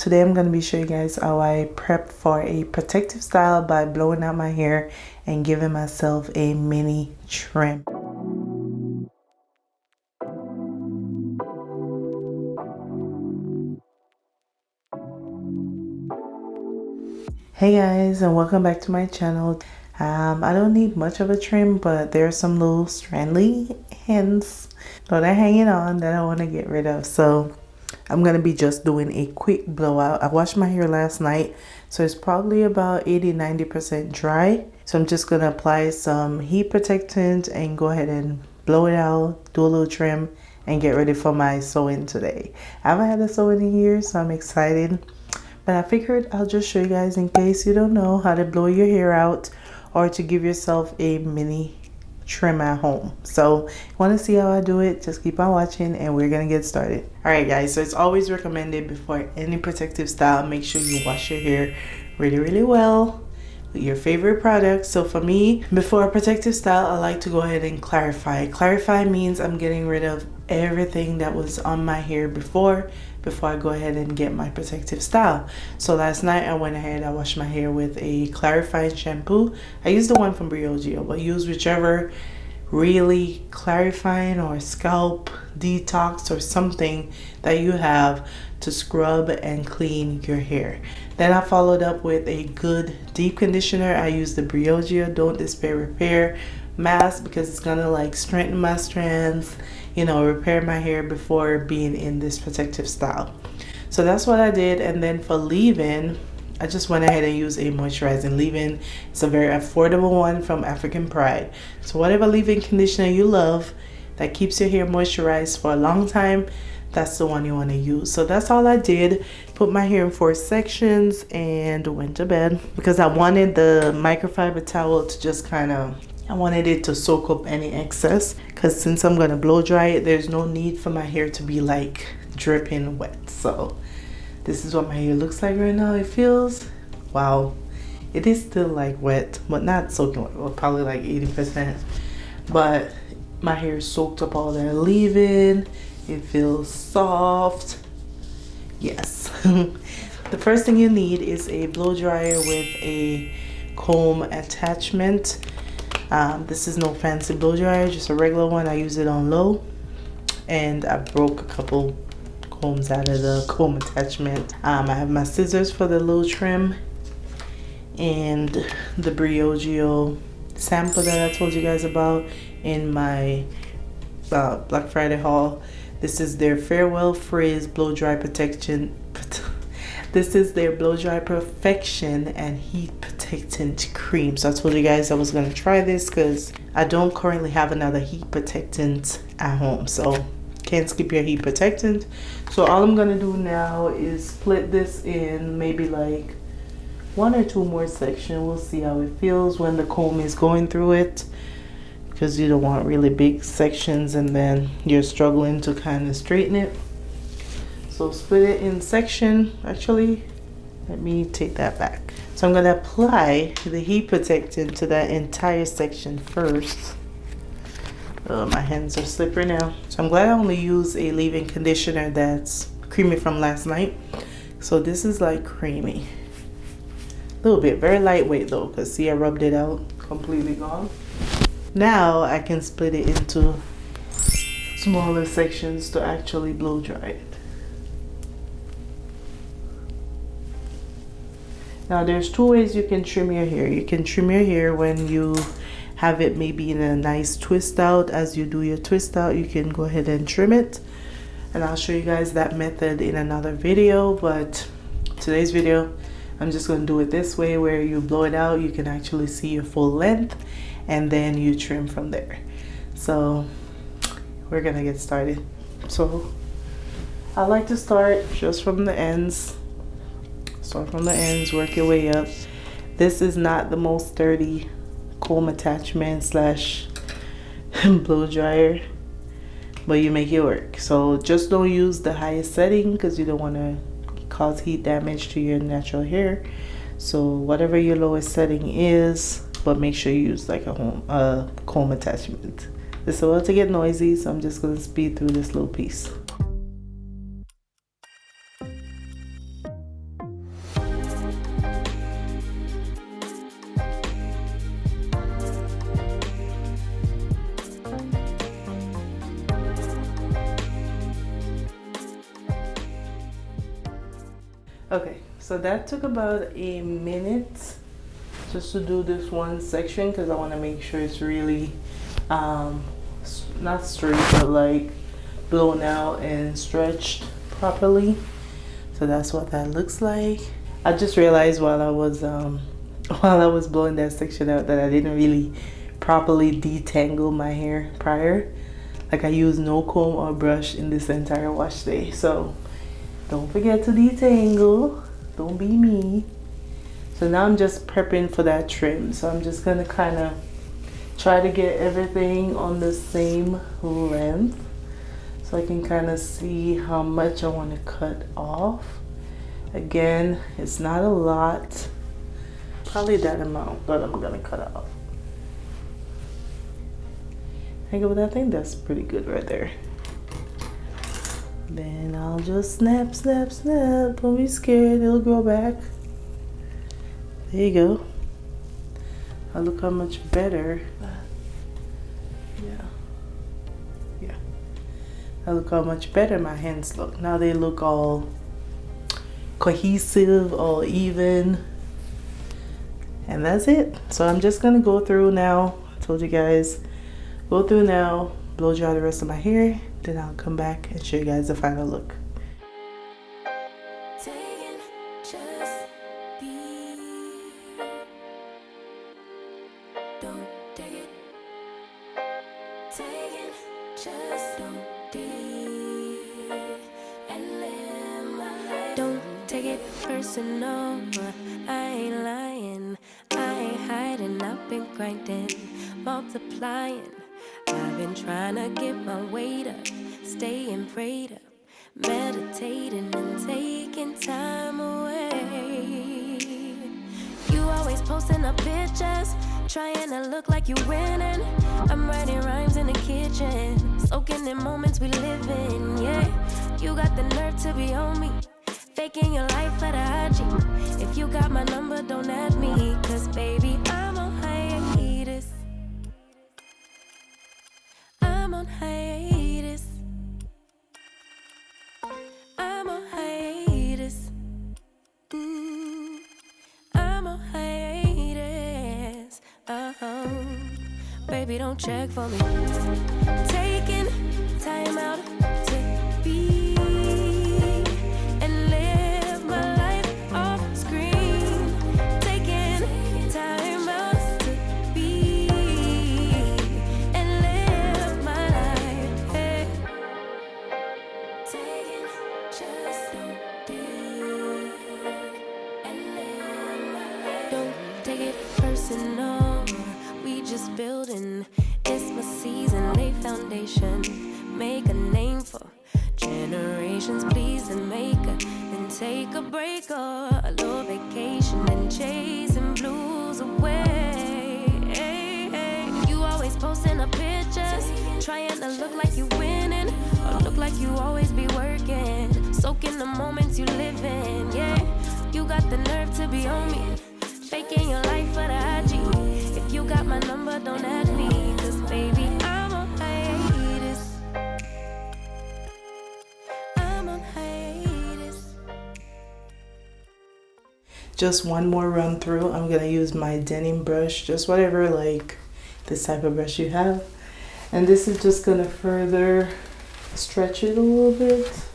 Today I'm going to be showing you guys how I prep for a protective style by blowing out my hair and giving myself a mini trim. Hey guys, and welcome back to my channel. I don't need much of a trim, but there are some little strangly ends that are hanging on that I want to get rid of. So I'm going to be just doing a quick blowout. I washed my hair last night, so it's probably about 80-90% dry. So I'm just going to apply some heat protectant and go ahead and blow it out, do a little trim, and get ready for my sew-in today. I haven't had a sew-in in years, so I'm excited. But I figured I'll just show you guys in case you don't know how to blow your hair out or to give yourself a mini trim at home. So if you want to see how I do it, just keep on watching and we're gonna get started. All right guys, so it's always recommended before any protective style, make sure you wash your hair really well with your favorite product. So for me, before a protective style, I like to go ahead and clarify. Clarify means I'm getting rid of everything that was on my hair before I go ahead and get my protective style. So last night I went ahead, I washed my hair with a clarifying shampoo. I used the one from Royaldiva, but use whichever really clarifying or scalp detox or something that you have to scrub and clean your hair. Then I followed up with a good deep conditioner. I used the Briogeo Don't Despair Repair mask because it's gonna like strengthen my strands, you know, repair my hair before being in this protective style. So that's what I did. And then for leave-in, I just went ahead and used a moisturizing leave-in. It's a very affordable one from African Pride. So whatever leave-in conditioner you love that keeps your hair moisturized for a long time, that's the one you want to use. So that's all I did. Put my hair in 4 sections and went to bed because I wanted the microfiber towel to just kind of, I wanted it to soak up any excess, because since I'm going to blow dry it, there's no need for my hair to be like dripping wet. So this is what my hair looks like right now. It feels, wow, it is still like wet, but not soaking wet. Well, probably like 80%. But my hair soaked up all that leave-in. It feels soft. Yes. The first thing you need is a blow dryer with a comb attachment. This is no fancy blow dryer, just a regular one. I use it on low, and I broke a couple combs out of the comb attachment. I have my scissors for the little trim and the Briogeo sample that I told you guys about in my Black Friday haul. This is their Farewell Frizz Blow Dry Protection. This is their Blow Dry Perfection and Heat Protectant Cream. So I told you guys I was going to try this because I don't currently have another heat protectant at home. So can't skip your heat protectant. So all I'm going to do now is split this in maybe like 1 or 2 more sections. We'll see how it feels when the comb is going through it, because you don't want really big sections and then you're struggling to kind of straighten it. So split it in section. Actually, let me take that back. So I'm going to apply the heat protectant to that entire section first. My hands are slippery now. So I'm glad I only used a leave-in conditioner that's creamy from last night. So this is like creamy. A little bit, very lightweight though, because see, I rubbed it out, completely gone. Now I can split it into smaller sections to actually blow dry it. Now there's 2 ways you can trim your hair. You can trim your hair when you have it maybe in a nice twist out. As you do your twist out, you can go ahead and trim it. And I'll show you guys that method in another video. But today's video, I'm just going to do it this way, where you blow it out, you can actually see your full length, and then you trim from there. So we're gonna get started. So I like to start just from the ends. Start from the ends, work your way up. This is not the most sturdy comb attachment slash blow dryer, but you make it work. So just don't use the highest setting because you don't want to cause heat damage to your natural hair. So whatever your lowest setting is, but make sure you use like a comb attachment. This is about to get noisy, so I'm just going to speed through this little piece. Okay, so that took about a minute just to do this one section because I want to make sure it's really not straight but like blown out and stretched properly. So that's what that looks like. I just realized while I was blowing that section out that I didn't really properly detangle my hair prior. Like I used no comb or brush in this entire wash day. So don't forget to detangle. Don't be me. So now I'm just prepping for that trim. So I'm just gonna kind of try to get everything on the same length so I can kind of see how much I want to cut off. Again, it's not a lot. Probably that amount that I'm gonna cut off. I think that's pretty good right there. Then I'll just snap, snap, snap. Don't be scared, it'll grow back. There you go. Oh, look how much better. Yeah. Oh, look how much better my hands look. Now they look all cohesive, all even. And that's it. So I'm just gonna go through now. I told you guys, go through now, blow dry the rest of my hair. Then I'll come back and show you guys the final look. Don't take it personal, I ain't lying, I ain't hiding, I've been grinding, multiplying. I've been trying to get my weight up, staying prayed up, meditating and taking time away. You always posting up pictures, trying to look like you winning. I'm writing rhymes in the kitchen, soaking in moments we live in, yeah. You got the nerve to be on me, faking your life for the IG. If you got my number, don't add me, cause baby, I'm on hiatus. I'm on hiatus. I'm on hiatus. I'm on hiatus. Baby, don't check for me. Taking time out to be and live my life off screen. Taking time out to be and live my life. Hey. Taking just don't do and live my life. Don't take it personal. We just building. It's my season, lay foundation. Make a name for generations, please, and make a then take a break or a little vacation and chasing blues away. You always posting up pictures, trying to look like you winning or look like you always be working, soaking the moments you live in. Yeah, you got the nerve to be on me, faking your life for the IG. If you got my number, don't add me, cause baby, I'm on hiatus. I'm on hiatus. Just one more run through. I'm gonna use my denim brush, just whatever, like this type of brush you have. And this is just gonna further stretch it a little bit.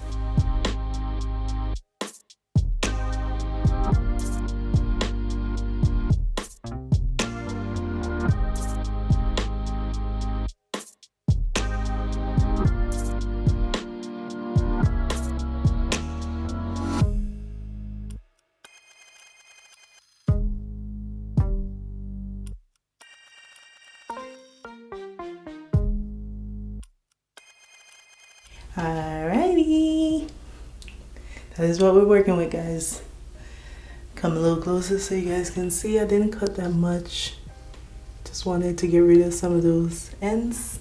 Alrighty, that is what we're working with, guys. Come a little closer so you guys can see. I didn't cut that much, just wanted to get rid of some of those ends.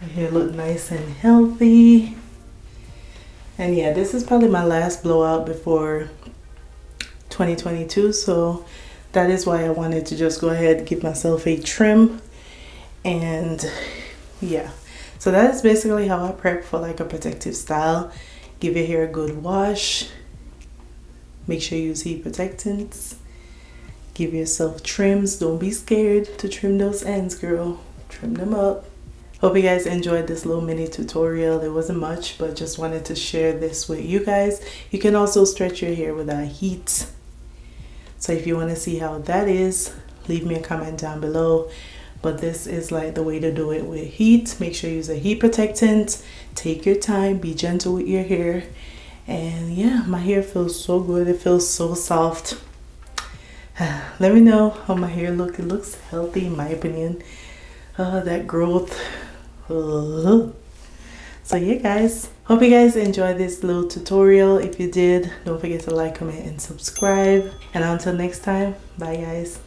My hair look nice and healthy. And yeah, this is probably my last blowout before 2022, so that is why I wanted to just go ahead and give myself a trim. And yeah, So that is basically how I prep for like a protective style. Give your hair a good wash. Make sure you use heat protectants. Give yourself trims. Don't be scared to trim those ends, girl. Trim them up. Hope you guys enjoyed this little mini tutorial. It wasn't much, but just wanted to share this with you guys. You can also stretch your hair without heat. So if you want to see how that is, leave me a comment down below. But this is like the way to do it with heat. Make sure you use a heat protectant. Take your time. Be gentle with your hair. And yeah, my hair feels so good. It feels so soft. Let me know how my hair looks. It looks healthy in my opinion. That growth. So yeah guys, hope you guys enjoyed this little tutorial. If you did, don't forget to like, comment, and subscribe. And until next time, bye guys.